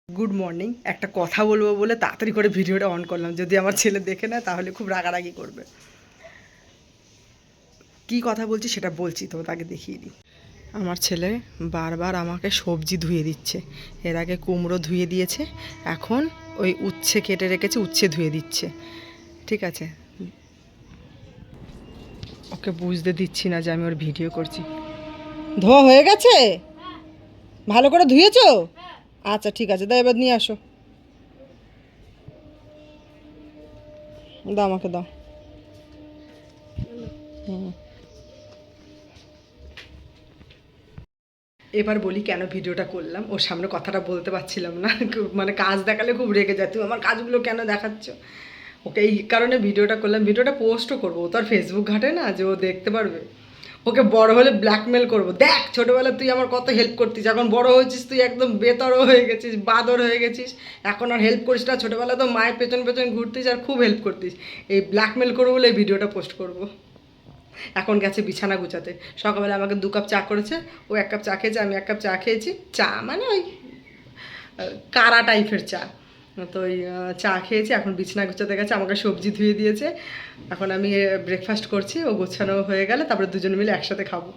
Good morning. একটা কথা বলবো বলে তাড়াতাড়ি করে ভিডিওটা অন করলাম, যদি আমার ছেলে দেখে না তাহলে খুব রাগারাগি করবে। কি কথা বলছি সেটা বলছি, তো তাকে দেখিয়ে দিই। আমার ছেলে বারবার আমাকে সবজি ধুয়ে দিচ্ছে। এর আগে কুমড়ো ধুয়ে দিয়েছে, এখন ওই উচ্ছে কেটে রেখেছে, উচ্ছে ধুয়ে দিচ্ছে। ঠিক আছে, ওকে বুঝতে দিচ্ছি না যে আমি ওর ভিডিও করছি। ধোয়া হয়ে গেছে? ভালো করে ধুয়েছো? আচ্ছা ঠিক আছে, দাও এবার নিয়ে আসো। দাও আমাকে দাও। হুম, এবার বলি কেন ভিডিওটা করলাম। ওর সামনে কথাটা বলতে পারছিলাম না, মানে কাজ দেখালে খুব রেগে যায়, তুমি আমার কাজগুলো কেন দেখাচ্ছ। ওকে এই কারণে ভিডিওটা করলাম, ভিডিওটা পোস্টও করবো। ও তো আর ফেসবুক ঘাটে না যে ও দেখতে পারবে। ওকে বড় হলে ব্ল্যাকমেল করবো, দেখ ছোটোবেলা তুই আমার কত হেল্প করতিস, এখন বড় হয়েছিস তুই একদম বেতর হয়ে গেছিস, বাদর হয়ে গেছিস, এখন আর হেল্প করিস না। ছোটোবেলা তো মায়ের পেছন পেছন ঘুরতিস আর খুব হেল্প করতিস। এই ব্ল্যাকমেল করবো বলে এই ভিডিওটা পোস্ট করবো। এখন গেছে বিছানা গুছাতে। সকালবেলা আমাকে 2 কাপ চা করেছে, ও 1 কাপ চা খেয়েছে, আমি 1 কাপ চা খেয়েছি। চা মানে ওই কারা টাইপের চা। তো ওই চা খেয়েছি, এখন বিছানা গুছাতে গেছে, আমাকে সবজি ধুয়ে দিয়েছে। এখন আমি ব্রেকফাস্ট করছি, ও গোছানো হয়ে গেলে তারপরে দুজন মিলে একসাথে খাবো।